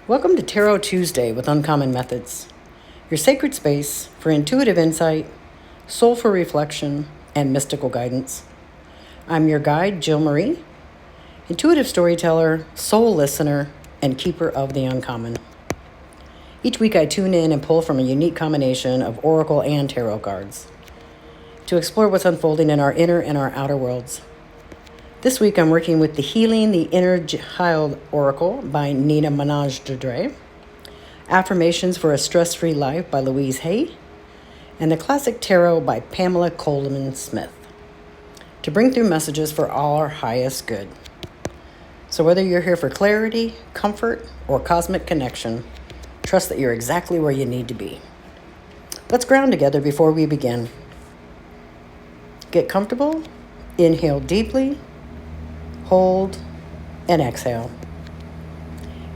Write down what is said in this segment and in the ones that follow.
Welcome to Tarot Tuesday with Uncommon Methods, your sacred space for intuitive insight, soulful reflection, and mystical guidance. I'm your guide, Jill Marie, intuitive storyteller, soul listener, and keeper of the uncommon. Each week I tune in and pull from a unique combination of oracle and tarot cards to explore what's unfolding in our inner and our outer worlds. This week I'm working with the Healing the Inner Child Oracle by Nina Mongendre, Affirmations for a Stress-Free Life by Louise, and the Classic Tarot by Pamela Coleman Smith, to bring through messages for all our highest good. So whether you're here for clarity, comfort, or cosmic connection, trust that you're exactly where you need to be. Let's ground together before we begin. Get comfortable, inhale deeply, hold, and exhale.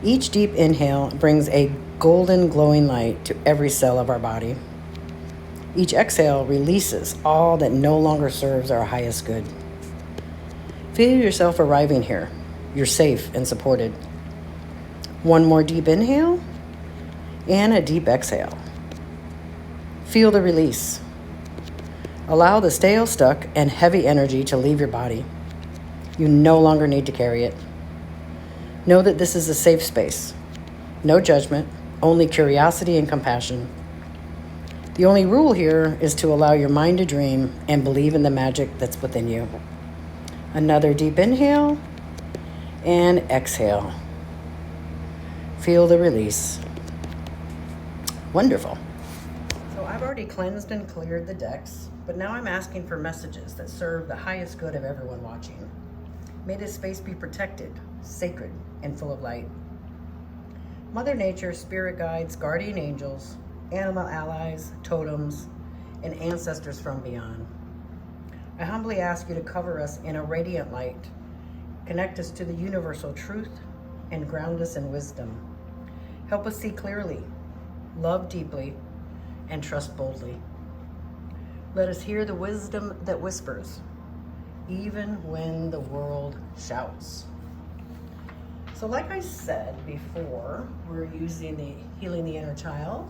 Each deep inhale brings a golden glowing light to every cell of our body. Each exhale releases all that no longer serves our highest good. Feel yourself arriving here. You're safe and supported. One more deep inhale and a deep exhale. Feel the release. Allow the stale, stuck, and heavy energy to leave your body. You no longer need to carry it. Know that this is a safe space. No judgment, only curiosity and compassion. The only rule here is to allow your mind to dream and believe in the magic that's within you. Another deep inhale and exhale. Feel the release. Wonderful. So I've already cleansed and cleared the decks, but now I'm asking for messages that serve the highest good of everyone watching. May this space be protected, sacred, and full of light. Mother Nature, spirit guides, guardian angels, animal allies, totems, and ancestors from beyond, I humbly ask you to cover us in a radiant light, connect us to the universal truth, and ground us in wisdom. Help us see clearly, love deeply, and trust boldly. Let us hear the wisdom that whispers, even when the world shouts. So like I said before, we're using the Healing the Inner Child,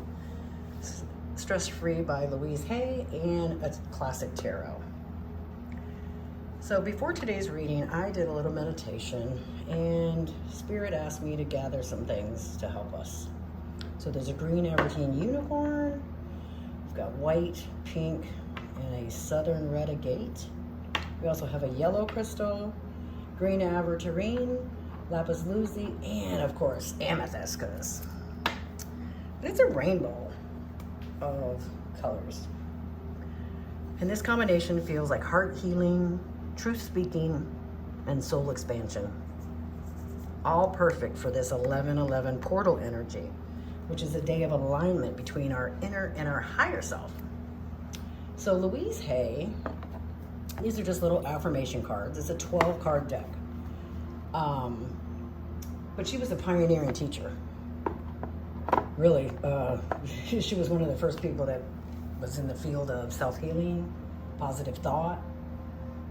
Stress-Free by Louise and a Classic Tarot. So before today's reading, I did a little meditation and Spirit asked me to gather some things to help us. So there's a green Evertine unicorn, we've got white, pink, and a southern red agate. We also have a yellow crystal, green averterine, lapis lazuli, and of course, amethyst, because it's a rainbow of colors. And this combination feels like heart healing, truth speaking, and soul expansion. All perfect for this 11/11 portal energy, which is a day of alignment between our inner and our higher self. So Louise these are just little affirmation cards. It's a 12-card deck. But she was a pioneering teacher. Really, she was one of the first people that was in the field of self-healing, positive thought.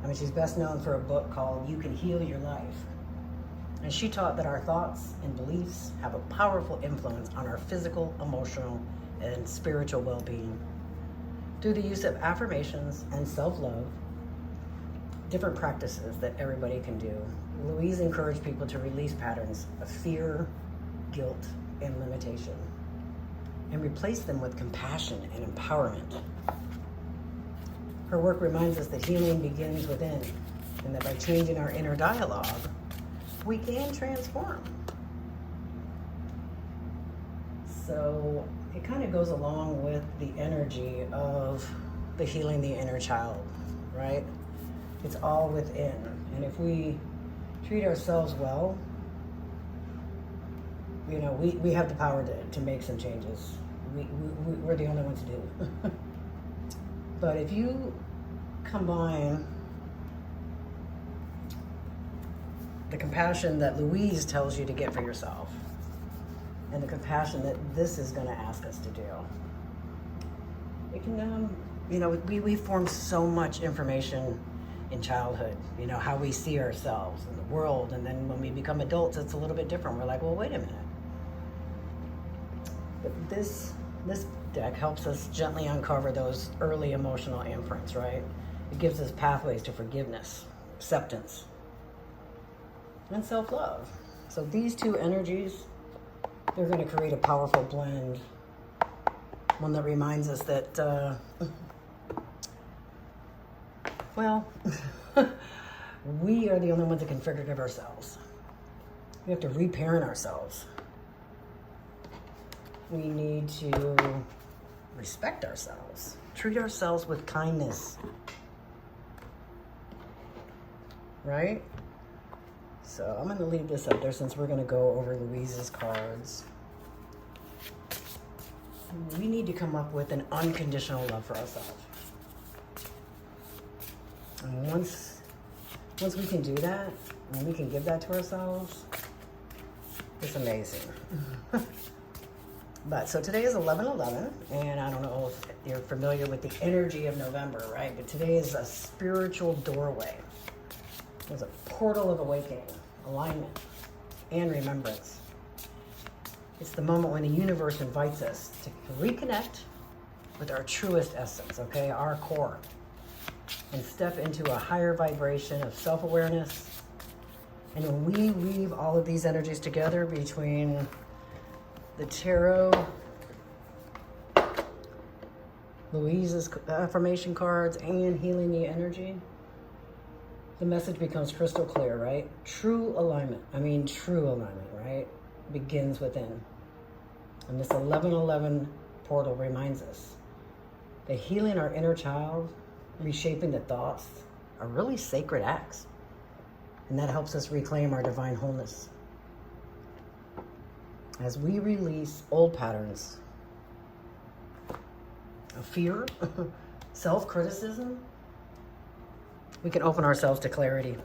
I mean, she's best known for a book called You Can Heal Your Life. And she taught that our thoughts and beliefs have a powerful influence on our physical, emotional, and spiritual well-being. Through the use of affirmations and self-love, different practices that everybody can do, Louise encouraged people to release patterns of fear, guilt, and limitation, and replace them with compassion and empowerment. Her work reminds us that healing begins within, and that by changing our inner dialogue, we can transform. So it kind of goes along with the energy of the Healing the Inner Child, right? It's all within. And if we treat ourselves well, you know, we have the power to make some changes. We're the only ones to do it. But if you combine the compassion that Louise tells you to get for yourself and the compassion that this is going to ask us to do, it can, we form so much information in childhood, how we see ourselves in the world. And then when we become adults, it's a little bit different. We're like, well, wait a minute. But this deck helps us gently uncover those early emotional imprints, right? It gives us pathways to forgiveness, acceptance, and self-love. So these two energies, they're going to create a powerful blend. One that reminds us that, well, we are the only ones that can forgive ourselves. We have to reparent ourselves. We need to respect ourselves, treat ourselves with kindness, right? So I'm going to leave this up there since we're going to go over Louise's cards. We need to come up with an unconditional love for ourselves. And once we can do that, and we can give that to ourselves, it's amazing. But so today is 11/11, and I don't know if you're familiar with the energy of November, right? But today is a spiritual doorway. It's a portal of awakening, alignment, and remembrance. It's the moment when the universe invites us to reconnect with our truest essence, okay, our core, and step into a higher vibration of self-awareness. And when we weave all of these energies together between the tarot, Louise's affirmation cards, and healing the energy, the message becomes crystal clear, right? True alignment, right? Begins within. And this 11/11 portal reminds us that healing our inner child, reshaping the thoughts, are really sacred acts. And that helps us reclaim our divine wholeness. As we release old patterns of fear, self-criticism, we can open ourselves to clarity,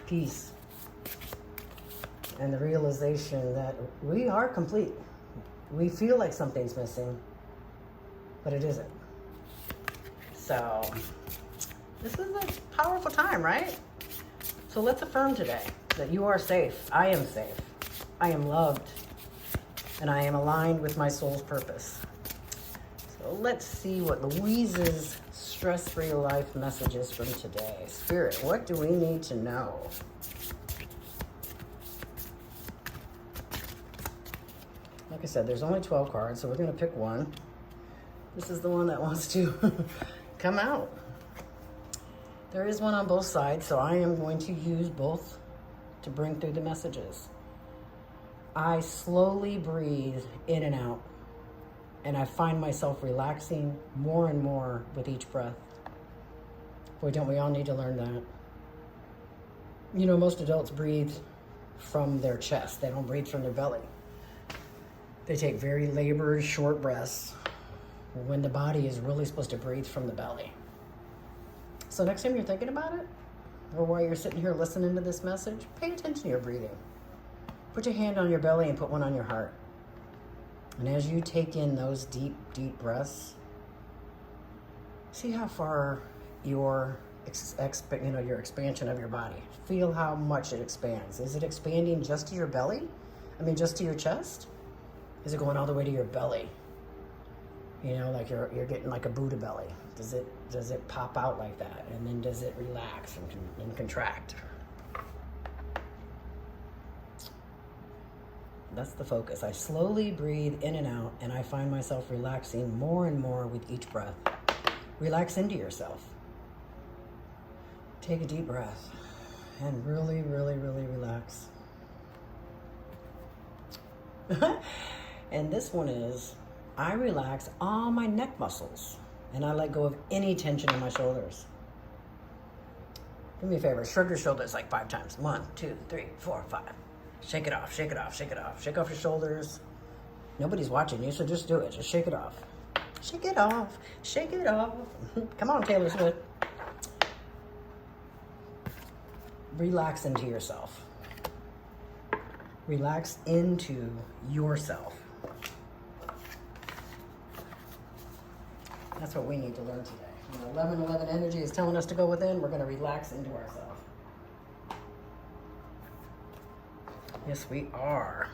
peace, and the realization that we are complete. We feel like something's missing, but it isn't. So this is a powerful time, right? So let's affirm today that you are safe. I am safe. I am loved. And I am aligned with my soul's purpose. So let's see what Louise's stress-free life message is from today. Spirit, what do we need to know? Like I said, there's only 12 cards, so we're going to pick one. This is the one that wants to come out. There is one on both sides, so I am going to use both to bring through the messages. I slowly breathe in and out, and I find myself relaxing more and more with each breath. Boy, don't we all need to learn that. You know, most adults breathe from their chest. They don't breathe from their belly. They take very labored, short breaths when the body is really supposed to breathe from the belly. So next time you're thinking about it, or while you're sitting here listening to this message, pay attention to your breathing. Put your hand on your belly and put one on your heart. And as you take in those deep, deep breaths, see how far your expansion of your body. Feel how much it expands. Is it expanding just to your belly? Just to your chest? Is it going all the way to your belly? You know, like you're getting like a Buddha belly. Does it pop out like that? And then does it relax and contract? That's the focus. I slowly breathe in and out, and I find myself relaxing more and more with each breath. Relax into yourself. Take a deep breath and really, really, really relax. And this one is, I relax all my neck muscles, and I let go of any tension in my shoulders. Do me a favor, shrug your shoulders like 5 times. 1, 2, 3, 4, 5. Shake it off, shake it off, shake it off. Shake off your shoulders. Nobody's watching you, so just do it. Just shake it off. Shake it off, shake it off. Come on, Taylor Swift. Relax into yourself. Relax into yourself. That's what we need to learn today. When 11/11 energy is telling us to go within, we're going to relax into ourselves. Yes, we are.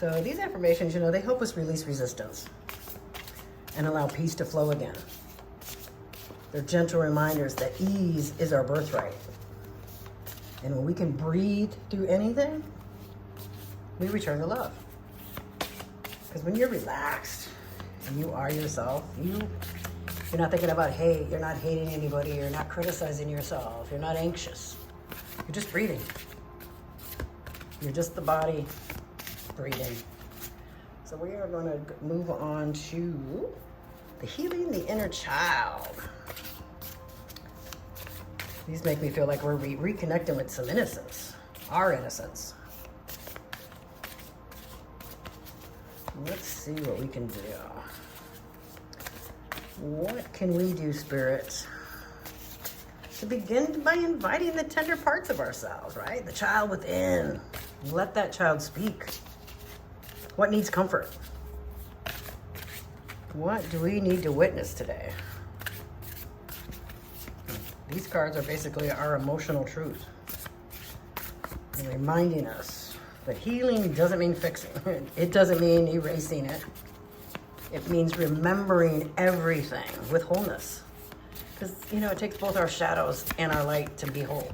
So these affirmations, they help us release resistance and allow peace to flow again. They're gentle reminders that ease is our birthright. And when we can breathe through anything, we return to love. Because when you're relaxed and you are yourself, you're not thinking about hate, you're not hating anybody, you're not criticizing yourself, you're not anxious. You're just breathing. You're just the body breathing. So we are going to move on to the healing the inner child. These make me feel like we're reconnecting with some innocence, our innocence. Let's see what we can do. What can we do, Spirit? To begin by inviting the tender parts of ourselves, right? The child within. Let that child speak. What needs comfort? What do we need to witness today? These cards are basically our emotional truth. And reminding us that healing doesn't mean fixing. It doesn't mean erasing it. It means remembering everything with wholeness. Because, it takes both our shadows and our light to be whole.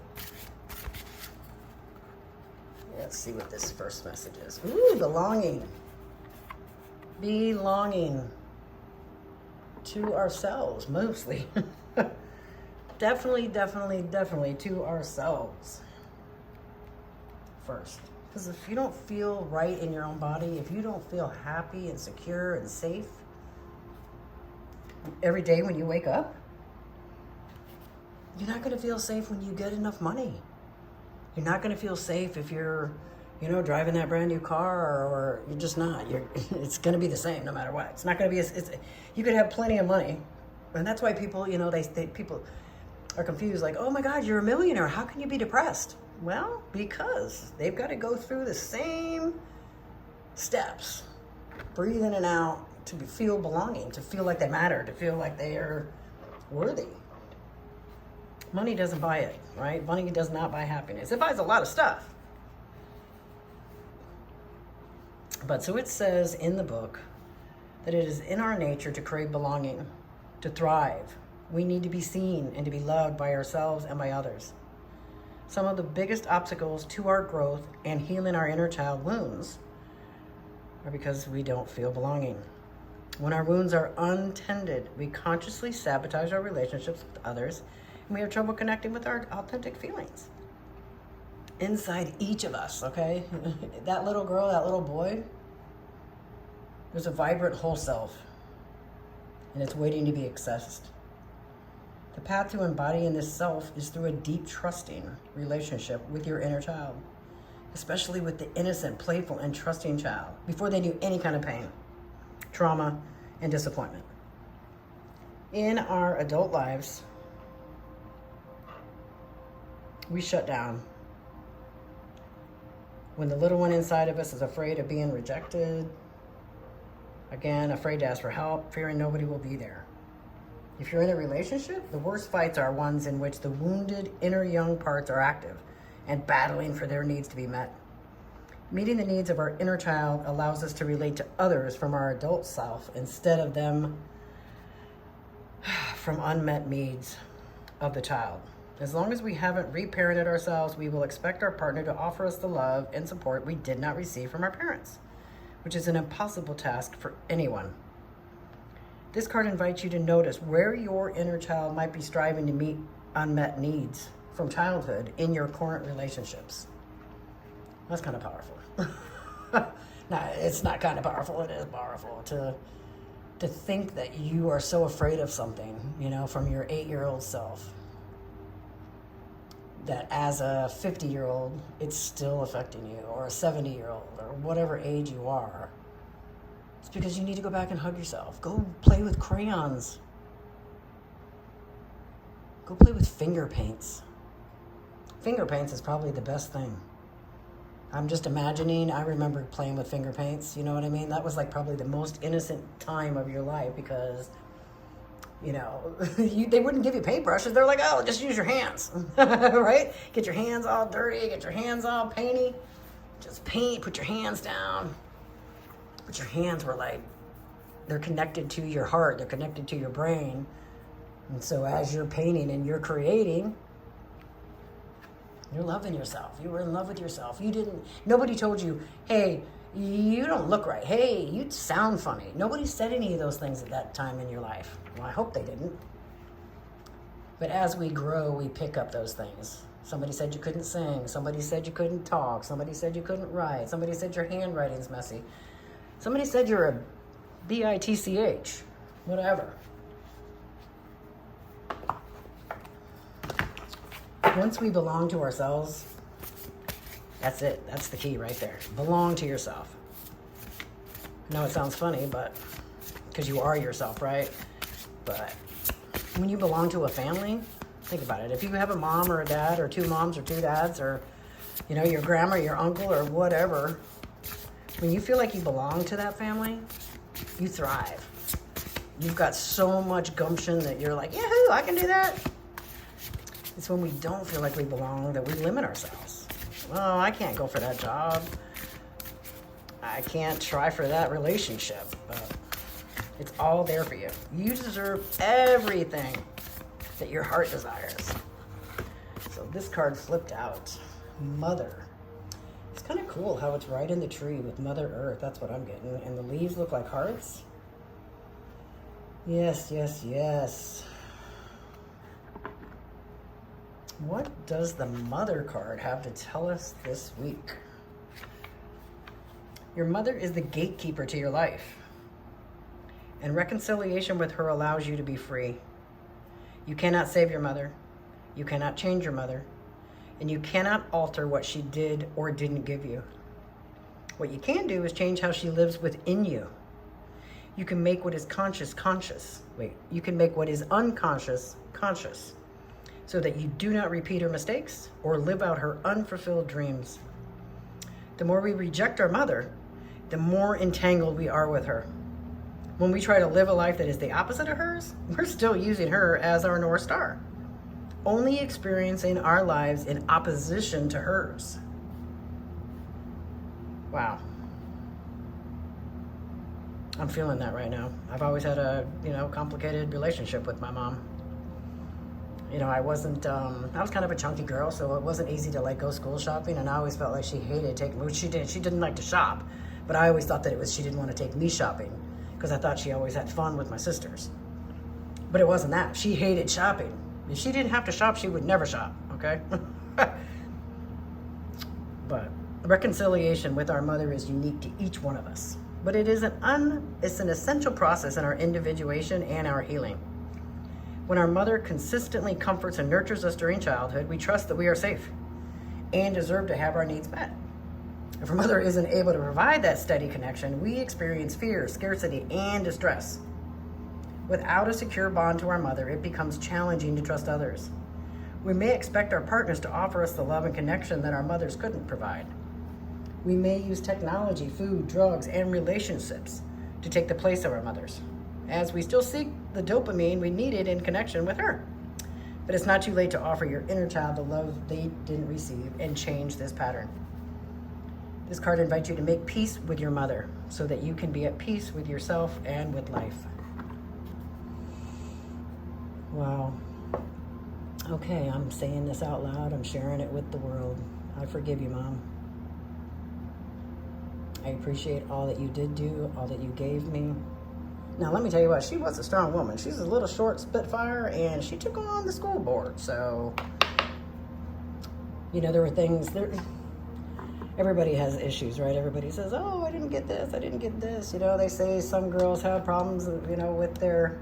Let's see what this first message is. Ooh, belonging. Belonging to ourselves, mostly. Definitely to ourselves first. Because if you don't feel right in your own body, if you don't feel happy and secure and safe every day when you wake up, you're not going to feel safe when you get enough money. You're not going to feel safe if you're, driving that brand new car, or you're just not. It's going to be the same no matter what. It's not going to be. You could have plenty of money, and that's why people, people are confused. Like, oh my God, you're a millionaire. How can you be depressed? Well, because they've got to go through the same steps, breathe in and out, to feel belonging, to feel like they matter, to feel like they are worthy. Money doesn't buy it, right? Money does not buy happiness. It buys a lot of stuff. But so it says in the book that it is in our nature to crave belonging, to thrive. We need to be seen and to be loved by ourselves and by others. Some of the biggest obstacles to our growth and healing our inner child wounds are because we don't feel belonging. When our wounds are untended, we consciously sabotage our relationships with others, and we have trouble connecting with our authentic feelings. Inside each of us, okay? That little girl, that little boy, there's a vibrant whole self, and it's waiting to be accessed. The path to embodying this self is through a deep, trusting relationship with your inner child, especially with the innocent, playful, and trusting child, before they knew any kind of pain, trauma, and disappointment. In our adult lives, we shut down. When the little one inside of us is afraid of being rejected, again, afraid to ask for help, fearing nobody will be there. If you're in a relationship, the worst fights are ones in which the wounded inner young parts are active and battling for their needs to be met. Meeting the needs of our inner child allows us to relate to others from our adult self instead of them from unmet needs of the child. As long as we haven't reparented ourselves, we will expect our partner to offer us the love and support we did not receive from our parents, which is an impossible task for anyone. This card invites you to notice where your inner child might be striving to meet unmet needs from childhood in your current relationships. That's kind of powerful. No, it's not kind of powerful. It is powerful to think that you are so afraid of something, from your 8-year-old self, that as a 50-year-old, it's still affecting you, or a 70-year-old, or whatever age you are. It's because you need to go back and hug yourself. Go play with crayons. Go play with finger paints. Finger paints is probably the best thing. I'm just imagining, I remember playing with finger paints, you know what I mean? That was like probably the most innocent time of your life because, they wouldn't give you paintbrushes. They're like, oh, just use your hands, right? Get your hands all dirty, get your hands all painty. Just paint, put your hands down. but your hands were like, they're connected to your heart, they're connected to your brain. And so as you're painting and you're creating, you're loving yourself. You were in love with yourself. Nobody told you, hey, you don't look right. Hey, you sound funny. Nobody said any of those things at that time in your life. Well, I hope they didn't. But as we grow, we pick up those things. Somebody said you couldn't sing. Somebody said you couldn't talk. Somebody said you couldn't write. Somebody said your handwriting's messy. Somebody said you're a bitch. Whatever. Once we belong to ourselves, that's it. That's the key right there. Belong to yourself. I know it sounds funny, but because you are yourself, right? But when you belong to a family, think about it. If you have a mom or a dad or two moms or two dads or, your grandma, your uncle or whatever, when you feel like you belong to that family, you thrive. You've got so much gumption that you're like, yahoo, I can do that. It's when we don't feel like we belong that we limit ourselves. Oh, I can't go for that job. I can't try for that relationship. But it's all there for you. You deserve everything that your heart desires. So this card flipped out. Mother. It's kind of cool how it's right in the tree with Mother Earth. That's what I'm getting. And the leaves look like hearts. Yes, yes, yes. What does the Mother card have to tell us this week? Your mother is the gatekeeper to your life. And reconciliation with her allows you to be free. You cannot save your mother. You cannot change your mother. And you cannot alter what she did or didn't give you. What you can do is change how she lives within you. You can make what is conscious. You can make what is unconscious conscious, so that you do not repeat her mistakes or live out her unfulfilled dreams. The more we reject our mother, the more entangled we are with her. When we try to live a life that is the opposite of hers, we're still using her as our North Star, only experiencing our lives in opposition to hers. Wow. I'm feeling that right now. I've always had a, complicated relationship with my mom. I wasn't, I was kind of a chunky girl, so it wasn't easy to go school shopping, and I always felt like she hated taking, which she did. She didn't like to shop, but I always thought that she didn't want to take me shopping because I thought she always had fun with my sisters. But it wasn't that. She hated shopping. If she didn't have to shop, she would never shop, okay? But reconciliation with our mother is unique to each one of us. But it's an essential process in our individuation and our healing. When our mother consistently comforts and nurtures us during childhood, we trust that we are safe and deserve to have our needs met. If our mother isn't able to provide that steady connection, we experience fear, scarcity, and distress. Without a secure bond to our mother, it becomes challenging to trust others. We may expect our partners to offer us the love and connection that our mothers couldn't provide. We may use technology, food, drugs, and relationships to take the place of our mothers, as we still seek the dopamine we needed in connection with her. But it's not too late to offer your inner child the love they didn't receive and change this pattern. This card invites you to make peace with your mother so that you can be at peace with yourself and with life. Wow. Okay, I'm saying this out loud. I'm sharing it with the world. I forgive you, Mom. I appreciate all that you did do, all that you gave me. Now, let me tell you what, she was a strong woman. She's a little short spitfire, and she took on the school board. So, there were things there. Everybody has issues, right? Everybody says, oh, I didn't get this, I didn't get this. They say some girls have problems, with their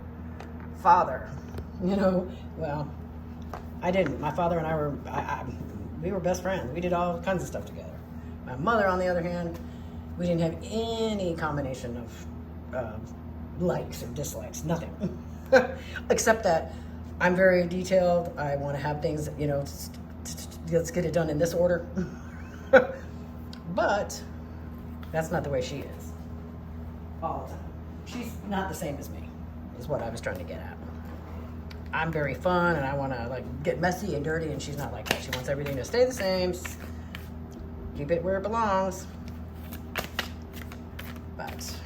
father. Well, I didn't. My father and I we were best friends. We did all kinds of stuff together. My mother, on the other hand, we didn't have any combination of likes or dislikes, nothing. Except that I'm very detailed. I want to have things, let's get it done in this order. But that's not the way she is all the time. She's not the same as me, is what I was trying to get at. I'm very fun, and I want to get messy and dirty, and she's not like that. She wants everything to stay the same, keep it where it belongs. But got.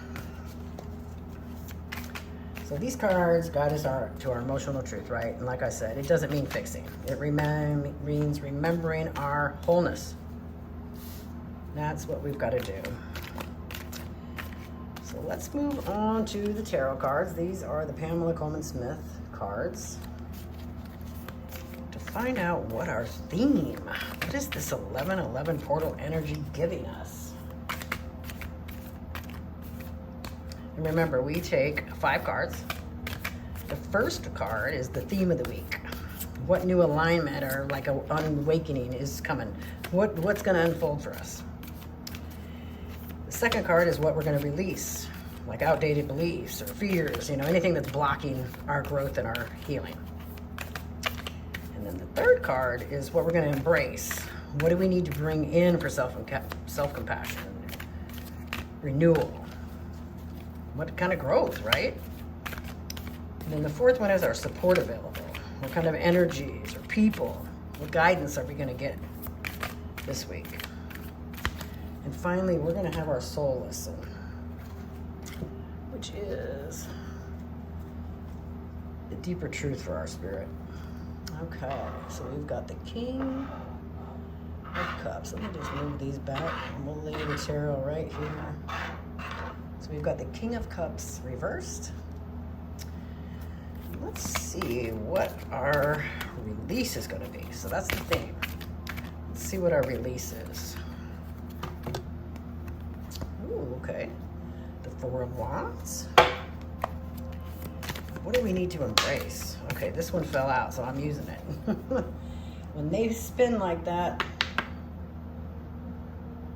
So these cards guide us to our emotional truth, right? And like I said, it doesn't mean fixing. It means remembering our wholeness. That's what we've got to do. So let's move on to the tarot cards. These are the Pamela Coleman Smith cards. To find out what our theme, what is this 1111 portal energy giving us? And remember, we take 5 cards. The first card is the theme of the week. What new alignment or like an awakening is coming? What's going to unfold for us? The second card is what we're going to release, like outdated beliefs or fears, anything that's blocking our growth and our healing. And then the third card is what we're going to embrace. What do we need to bring in for self-compassion, renewal? What kind of growth, right? And then the fourth one is our support available. What kind of energies or people, what guidance are we going to get this week? And finally, we're going to have our soul lesson, which is the deeper truth for our spirit. Okay, so we've got the King of Cups. Let me just move these back and we'll lay the tarot right here. So we've got the King of Cups reversed. Let's see what our release is going to be. So that's the theme. Let's see what our release is. Ooh, okay. The Four of Wands. What do we need to embrace? Okay, this one fell out, so I'm using it. When they spin like that,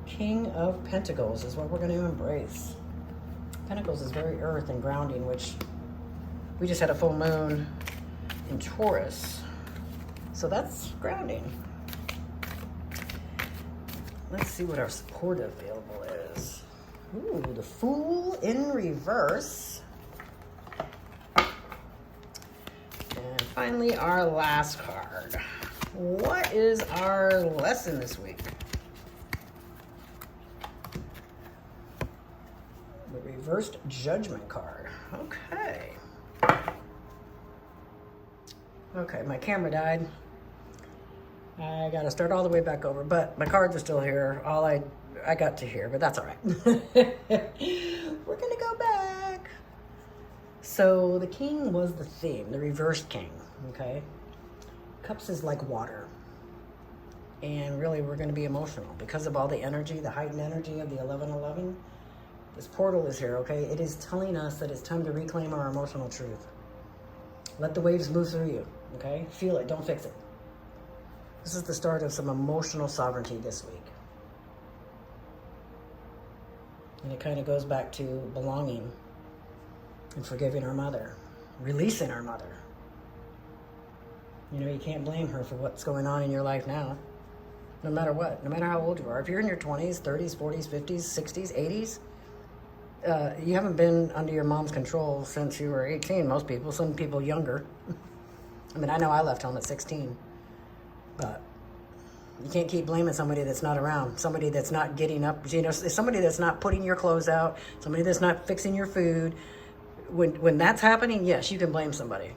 King of Pentacles is what we're going to embrace. Pentacles is very earth and grounding, which we just had a full moon in Taurus. So that's grounding. Let's see what our support available is. Ooh, the Fool in reverse. And finally, our last card. What is our lesson this week? The reversed Judgment card. Okay. Okay, my camera died. I gotta start all the way back over, but my cards are still here. All I got to here, but that's all right. We're gonna go back. So the King was the theme, the reversed King, okay? Cups is like water. And really, we're gonna be emotional because of all the energy, the heightened energy of the 1111. This portal is here, okay? It is telling us that it's time to reclaim our emotional truth. Let the waves move through you, okay? Feel it, don't fix it. This is the start of some emotional sovereignty this week. And it kind of goes back to belonging and forgiving our mother, releasing our mother. You can't blame her for what's going on in your life now, no matter what, no matter how old you are. If you're in your 20s, 30s, 40s, 50s, 60s, 80s, you haven't been under your mom's control since you were 18, most people, some people younger. I mean, I know I left home at 16, but you can't keep blaming somebody that's not around, somebody that's not getting up, somebody that's not putting your clothes out, somebody that's not fixing your food. When that's happening, yes, you can blame somebody.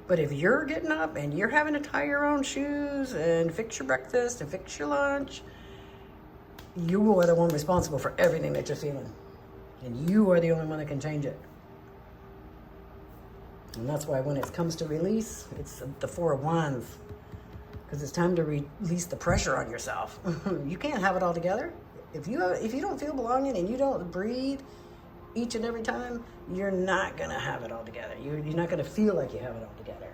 But if you're getting up and you're having to tie your own shoes and fix your breakfast and fix your lunch, you are the one responsible for everything that you're feeling. And you are the only one that can change it. And that's why when it comes to release, it's the Four of Wands. Because it's time to release the pressure on yourself. You can't have it all together. If you don't feel belonging and you don't breathe each and every time, you're not going to have it all together. You're not going to feel like you have it all together.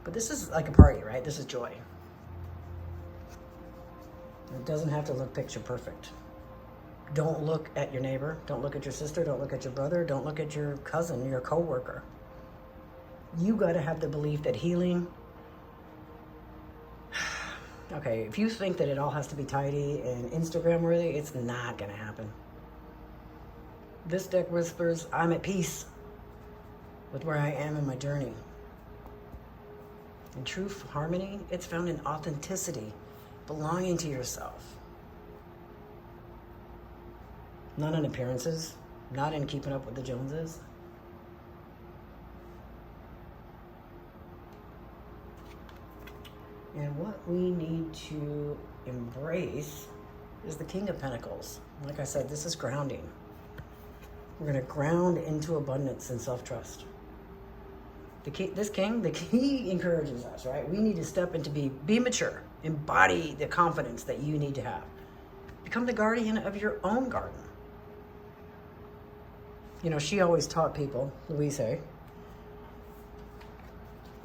But this is like a party, right? This is joy. It doesn't have to look picture perfect. Don't look at your neighbor. Don't look at your sister. Don't look at your brother. Don't look at your cousin, your coworker. You got to have the belief that healing... Okay, if you think that it all has to be tidy and Instagram worthy, it's not going to happen. This deck whispers, I'm at peace with where I am in my journey. In true harmony, it's found in authenticity, belonging to yourself. not in appearances, not in keeping up with the Joneses. And what we need to embrace is the King of Pentacles. Like I said, this is grounding. We're going to ground into abundance and self-trust. This king, he encourages us, right? We need to step into be mature, embody the confidence that you need to have. Become the guardian of your own garden. You know, she always taught people, Louise, I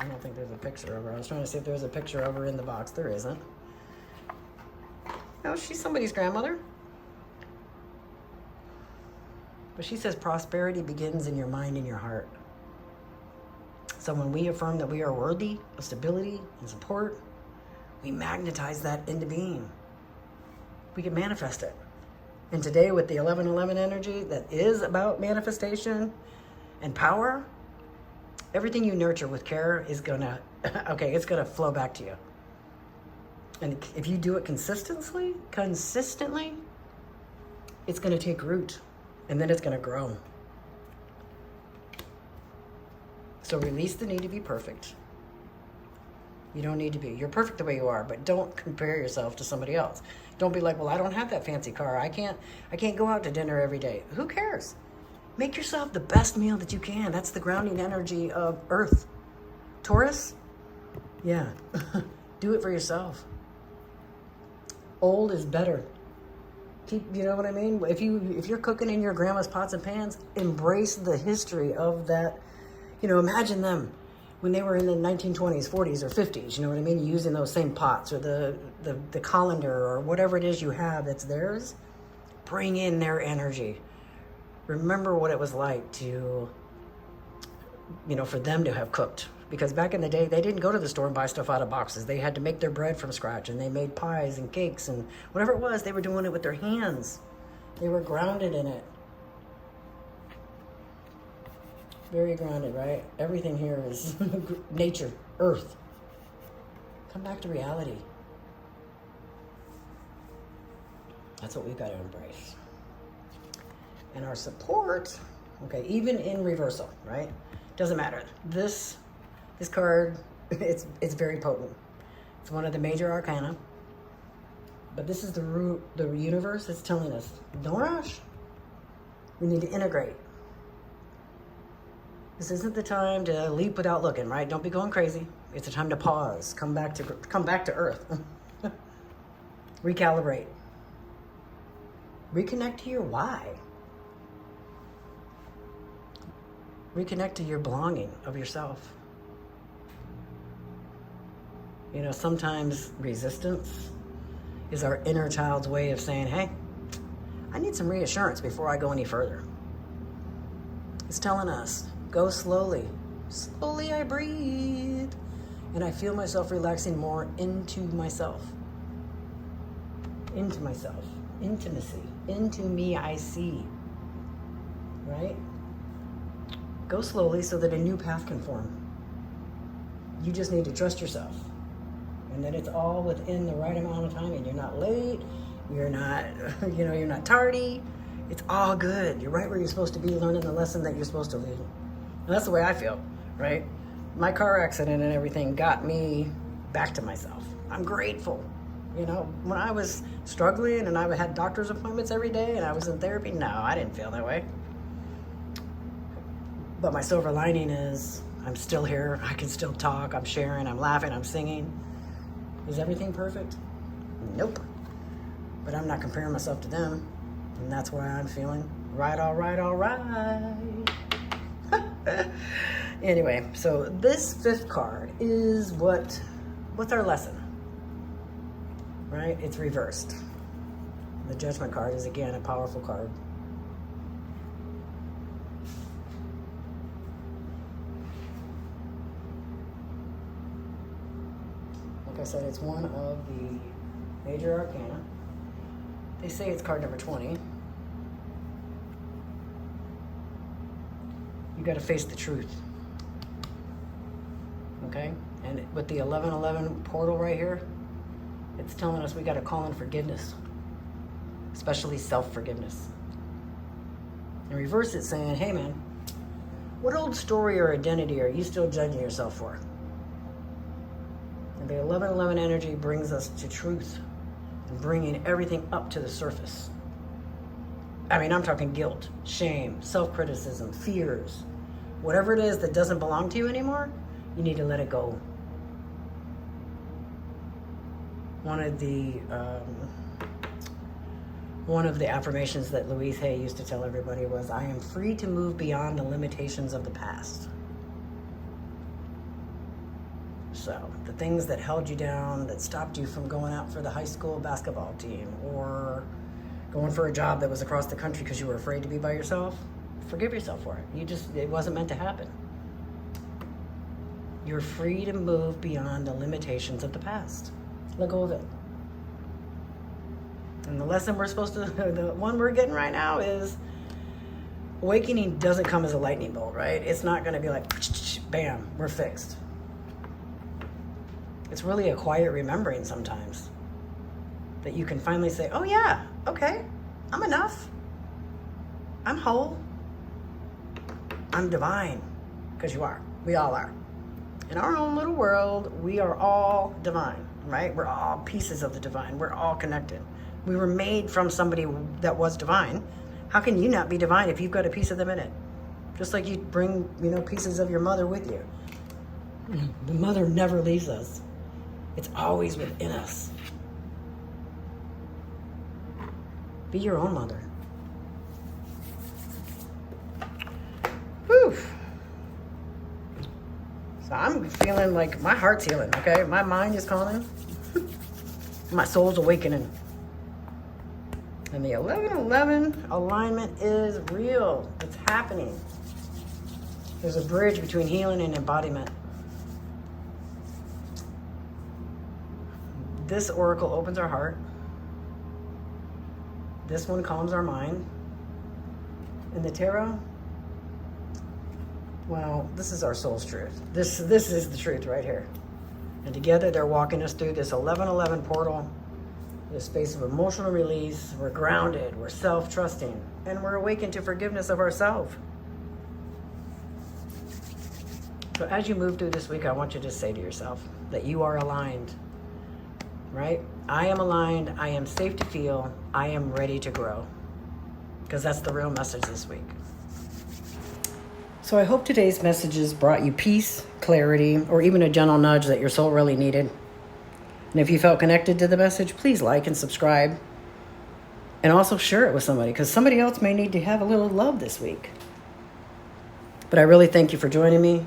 don't think there's a picture of her. I was trying to see if there was a picture of her in the box. There isn't. No, she's somebody's grandmother. But she says prosperity begins in your mind and your heart. So when we affirm that we are worthy of stability and support, we magnetize that into being. We can manifest it. And today with the 1111 energy that is about manifestation and power, everything you nurture with care is gonna, it's gonna flow back to you. And if you do it consistently, it's gonna take root and then it's gonna grow. So release the need to be perfect. You don't need to be. You're perfect the way you are, but don't compare yourself to somebody else. Don't be like, well, I don't have that fancy car. I can't go out to dinner every day. Who cares? Make yourself the best meal that you can. That's the grounding energy of Earth. Taurus? Yeah. Do it for yourself. Old is better. You know what I mean? If you're cooking in your grandma's pots and pans, embrace the history of that. You know, imagine them when they were in the 1920s, 40s, or 50s, you know what I mean? Using those same pots or the colander or whatever it is you have that's theirs. Bring in their energy. Remember what it was like to, for them to have cooked. Because back in the day, they didn't go to the store and buy stuff out of boxes. They had to make their bread from scratch, and they made pies and cakes and whatever it was, they were doing it with their hands. They were grounded in it. Very grounded, right? Everything here is nature, earth. Come back to reality. That's what we've got to embrace. And our support, even in reversal, right? Doesn't matter. This card, it's very potent. It's one of the major arcana. But this is the universe is telling us, don't rush. We need to integrate. This isn't the time to leap without looking, right? Don't be going crazy. It's a time to pause. Come back to earth. Recalibrate. Reconnect to your why. Reconnect to your belonging of yourself. Sometimes resistance is our inner child's way of saying, hey, I need some reassurance before I go any further. It's telling us, go slowly. Slowly I breathe. And I feel myself relaxing more into myself. Into myself. Intimacy. Into me I see. Right? Go slowly so that a new path can form. You just need to trust yourself. And that it's all within the right amount of time, and you're not late, you're not, you're not tardy. It's all good. You're right where you're supposed to be, learning the lesson that you're supposed to learn. And that's the way I feel, right? My car accident and everything got me back to myself. I'm grateful. When I was struggling and I had doctor's appointments every day and I was in therapy, no, I didn't feel that way. But my silver lining is I'm still here. I can still talk. I'm sharing. I'm laughing. I'm singing. Is everything perfect? Nope. But I'm not comparing myself to them. And that's why I'm feeling right, all right, all right. Anyway, so this fifth card is what's our lesson? Right? It's reversed. The Judgment card is, again, a powerful card. Like I said, it's one of the major arcana. They say it's card number 20. You got to face the truth. Okay? And with the 1111 portal right here, it's telling us we got to call in forgiveness, especially self-forgiveness. And reverse it saying, hey man, what old story or identity are you still judging yourself for? And the 1111 energy brings us to truth and bringing everything up to the surface. I mean, I'm talking guilt, shame, self-criticism, fears. Whatever it is that doesn't belong to you anymore, you need to let it go. One of the affirmations that Louise used to tell everybody was, I am free to move beyond the limitations of the past. So the things that held you down, that stopped you from going out for the high school basketball team or going for a job that was across the country because you were afraid to be by yourself, forgive yourself for it. It wasn't meant to happen. You're free to move beyond the limitations of the past. Let go of it. And the lesson the one we're getting right now is awakening doesn't come as a lightning bolt, right? It's not going to be like, bam, we're fixed. It's really a quiet remembering sometimes that you can finally say, oh yeah, okay, I'm enough. I'm whole. I'm divine. Because you are. We all are. In our own little world, we are all divine, right? We're all pieces of the divine. We're all connected. We were made from somebody that was divine. How can you not be divine if you've got a piece of them in it? Just like you bring, pieces of your mother with you. The mother never leaves us. It's always within us. Be your own mother. Whew. So I'm feeling like my heart's healing, okay? My mind is calming. My soul's awakening. And the 1111 alignment is real. It's happening. There's a bridge between healing and embodiment. This oracle opens our heart. This one calms our mind. And the tarot, well, this is our soul's truth. This is the truth right here. And together they're walking us through this 1111 portal, this space of emotional release. We're grounded, we're self-trusting, and we're awakened to forgiveness of ourselves. So as you move through this week, I want you to say to yourself that you are aligned, right? I am aligned, I am safe to feel, I am ready to grow. Because that's the real message this week. So I hope today's messages brought you peace, clarity, or even a gentle nudge that your soul really needed. And if you felt connected to the message, please like and subscribe. And also share it with somebody, because somebody else may need to have a little love this week. But I really thank you for joining me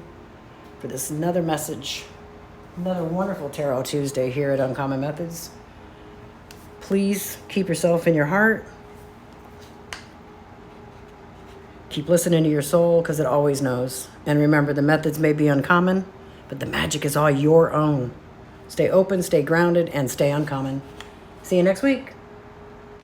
for this another message, another wonderful Tarot Tuesday here at Uncommon Methods. Please keep yourself in your heart. Keep listening to your soul, because it always knows. And remember, the methods may be uncommon, but the magic is all your own. Stay open, stay grounded, and stay uncommon. See you next week.